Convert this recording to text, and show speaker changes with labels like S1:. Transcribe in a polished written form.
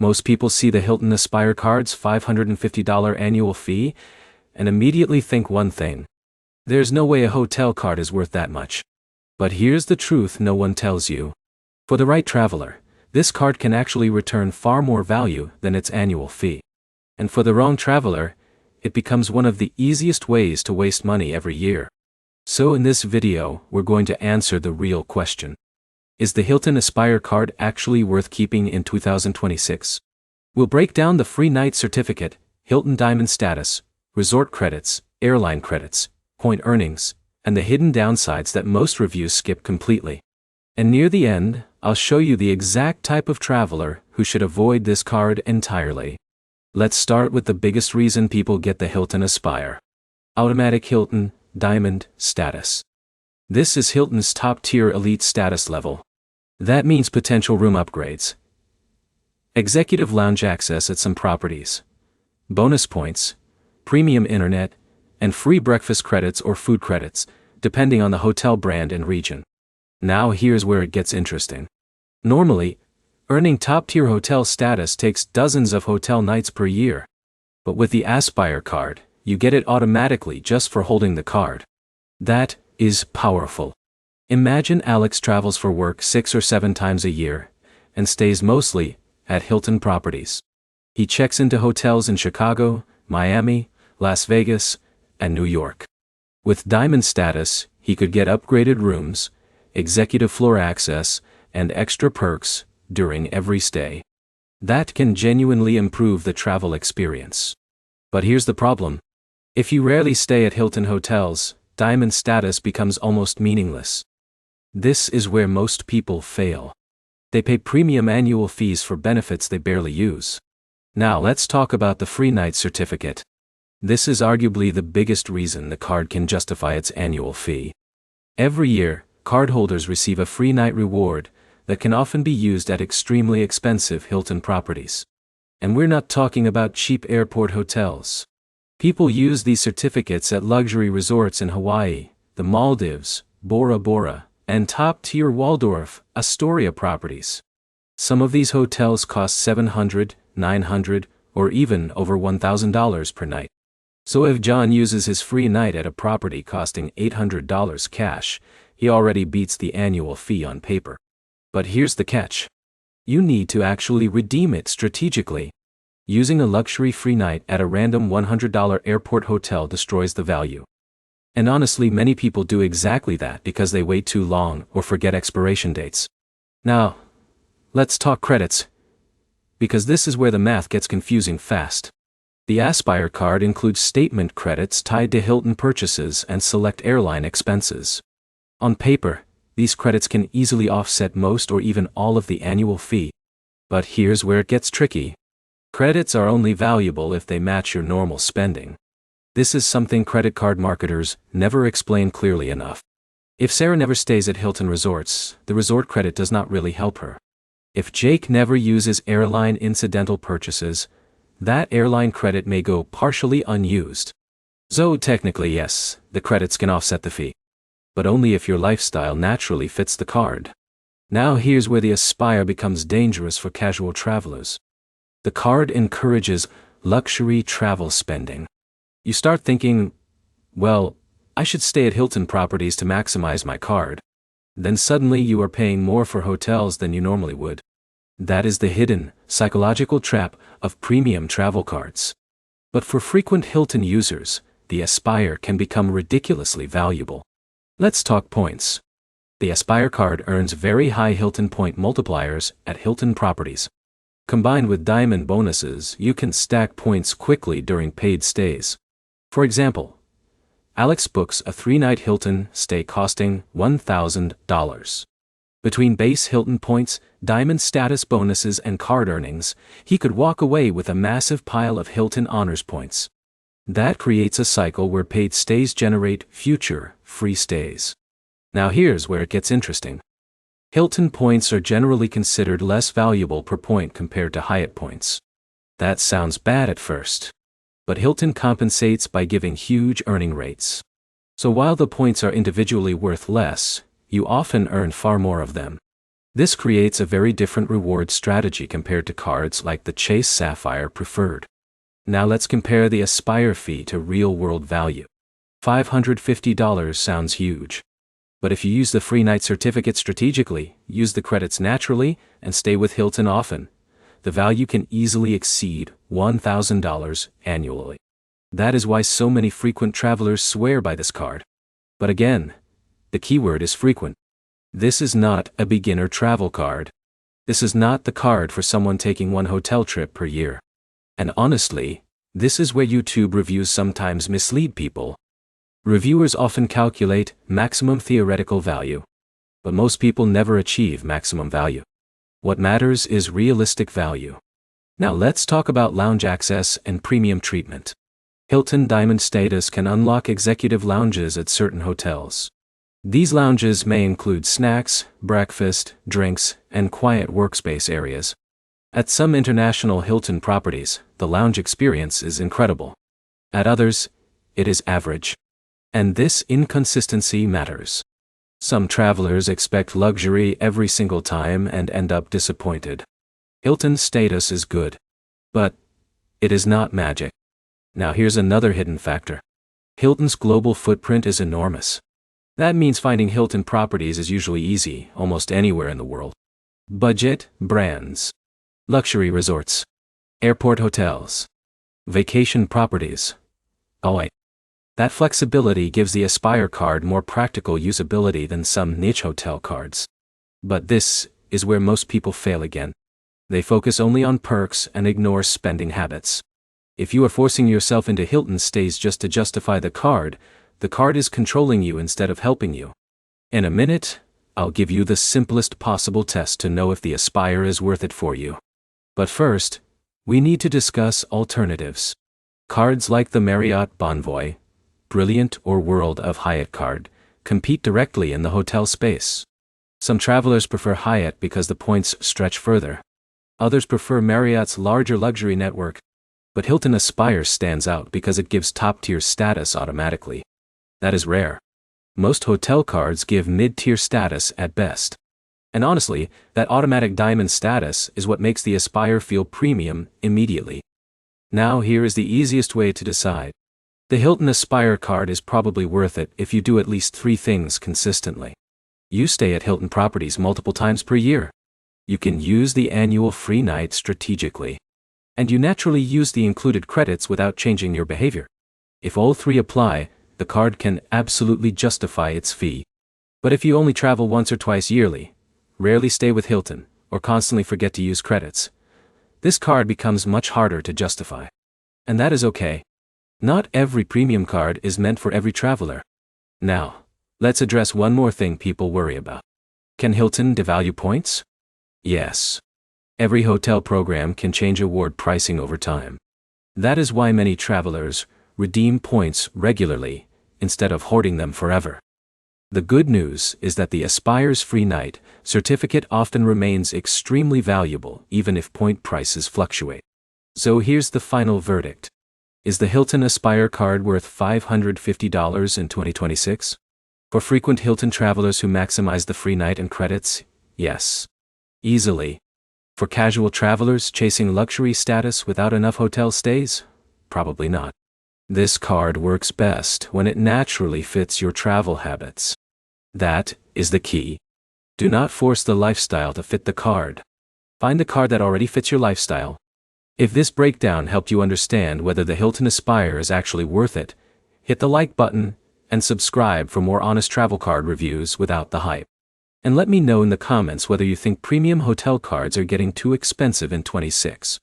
S1: Most people see the Hilton Aspire card's $550 annual fee and immediately think one thing. There's no way a hotel card is worth that much. But here's the truth no one tells you. For the right traveler, this card can actually return far more value than its annual fee. And for the wrong traveler, it becomes one of the easiest ways to waste money every year. So in this video, we're going to answer the real question. Is the Hilton Aspire card actually worth keeping in 2026? We'll break down the free night certificate, Hilton Diamond status, resort credits, airline credits, point earnings, and the hidden downsides that most reviews skip completely. And near the end, I'll show you the exact type of traveler who should avoid this card entirely. Let's start with the biggest reason people get the Hilton Aspire. Automatic Hilton Diamond status. This is Hilton's top-tier elite status level. That means potential room upgrades, executive lounge access at some properties, bonus points, premium internet, and free breakfast credits or food credits, depending on the hotel brand and region. Now here's where it gets interesting. Normally, earning top-tier hotel status takes dozens of hotel nights per year. But with the Aspire card, you get it automatically just for holding the card. That is powerful. Imagine Alex travels for work 6 or 7 times a year, and stays mostly at Hilton properties. He checks into hotels in Chicago, Miami, Las Vegas, and New York. With Diamond status, he could get upgraded rooms, executive floor access, and extra perks during every stay. That can genuinely improve the travel experience. But here's the problem. If you rarely stay at Hilton hotels, Diamond status becomes almost meaningless. This is where most people fail. They pay premium annual fees for benefits they barely use. Now let's talk about the free night certificate. This is arguably the biggest reason the card can justify its annual fee. Every year, cardholders receive a free night reward that can often be used at extremely expensive Hilton properties. And we're not talking about cheap airport hotels. People use these certificates at luxury resorts in Hawaii, the Maldives, Bora Bora, and top-tier Waldorf, Astoria properties. Some of these hotels cost $700, $900, or even over $1,000 per night. So if John uses his free night at a property costing $800 cash, he already beats the annual fee on paper. But here's the catch. You need to actually redeem it strategically. Using a luxury free night at a random $100 airport hotel destroys the value. And honestly, many people do exactly that because they wait too long or forget expiration dates. Now, let's talk credits, because this is where the math gets confusing fast. The Aspire card includes statement credits tied to Hilton purchases and select airline expenses. On paper, these credits can easily offset most or even all of the annual fee. But here's where it gets tricky. Credits are only valuable if they match your normal spending. This is something credit card marketers never explain clearly enough. If Sarah never stays at Hilton resorts, the resort credit does not really help her. If Jake never uses airline incidental purchases, that airline credit may go partially unused. So technically yes, the credits can offset the fee. But only if your lifestyle naturally fits the card. Now here's where the Aspire becomes dangerous for casual travelers. The card encourages luxury travel spending. You start thinking, well, I should stay at Hilton properties to maximize my card. Then suddenly you are paying more for hotels than you normally would. That is the hidden, psychological trap of premium travel cards. But for frequent Hilton users, the Aspire can become ridiculously valuable. Let's talk points. The Aspire card earns very high Hilton point multipliers at Hilton properties. Combined with Diamond bonuses, you can stack points quickly during paid stays. For example, Alex books a 3-night Hilton stay costing $1,000. Between base Hilton points, Diamond status bonuses and card earnings, he could walk away with a massive pile of Hilton Honors points. That creates a cycle where paid stays generate future free stays. Now here's where it gets interesting. Hilton points are generally considered less valuable per point compared to Hyatt points. That sounds bad at first. But Hilton compensates by giving huge earning rates. So while the points are individually worth less, you often earn far more of them. This creates a very different reward strategy compared to cards like the Chase Sapphire Preferred. Now let's compare the Aspire fee to real-world value. $550 sounds huge. But if you use the free night certificate strategically, use the credits naturally, and stay with Hilton often, the value can easily exceed $1,000 annually. That is why so many frequent travelers swear by this card. But again, the keyword is frequent. This is not a beginner travel card. This is not the card for someone taking one hotel trip per year. And honestly, this is where YouTube reviews sometimes mislead people. Reviewers often calculate maximum theoretical value, but most people never achieve maximum value. What matters is realistic value. Now let's talk about lounge access and premium treatment. Hilton Diamond status can unlock executive lounges at certain hotels. These lounges may include snacks, breakfast, drinks, and quiet workspace areas. At some international Hilton properties, the lounge experience is incredible. At others, it is average. And this inconsistency matters. Some travelers expect luxury every single time and end up disappointed. Hilton's status is good, but it is not magic. Now here's another hidden factor. Hilton's global footprint is enormous. That means finding Hilton properties is usually easy, almost anywhere in the world. Budget brands, luxury resorts, airport hotels, vacation properties. Oh wait. That flexibility gives the Aspire card more practical usability than some niche hotel cards. But this is where most people fail again. They focus only on perks and ignore spending habits. If you are forcing yourself into Hilton stays just to justify the card is controlling you instead of helping you. In a minute, I'll give you the simplest possible test to know if the Aspire is worth it for you. But first, we need to discuss alternatives. Cards like the Marriott Bonvoy, Brilliant or World of Hyatt card compete directly in the hotel space. Some travelers prefer Hyatt because the points stretch further. Others prefer Marriott's larger luxury network. But Hilton Aspire stands out because it gives top-tier status automatically. That is rare. Most hotel cards give mid-tier status at best. And honestly, that automatic diamond status is what makes the Aspire feel premium immediately. Now here is the easiest way to decide. The Hilton Aspire card is probably worth it if you do at least 3 things consistently. You stay at Hilton properties multiple times per year. You can use the annual free night strategically. And you naturally use the included credits without changing your behavior. If all 3 apply, the card can absolutely justify its fee. But if you only travel once or twice yearly, rarely stay with Hilton, or constantly forget to use credits, this card becomes much harder to justify. And that is okay. Not every premium card is meant for every traveler. Now, let's address one more thing people worry about. Can Hilton devalue points? Yes. Every hotel program can change award pricing over time. That is why many travelers redeem points regularly instead of hoarding them forever. The good news is that the Aspire's free night certificate often remains extremely valuable even if point prices fluctuate. So here's the final verdict. Is the Hilton Aspire card worth $550 in 2026? For frequent Hilton travelers who maximize the free night and credits, yes. Easily. For casual travelers chasing luxury status without enough hotel stays? Probably not. This card works best when it naturally fits your travel habits. That is the key. Do not force the lifestyle to fit the card. Find the card that already fits your lifestyle. If this breakdown helped you understand whether the Hilton Aspire is actually worth it, hit the like button and subscribe for more honest travel card reviews without the hype. And let me know in the comments whether you think premium hotel cards are getting too expensive in 26.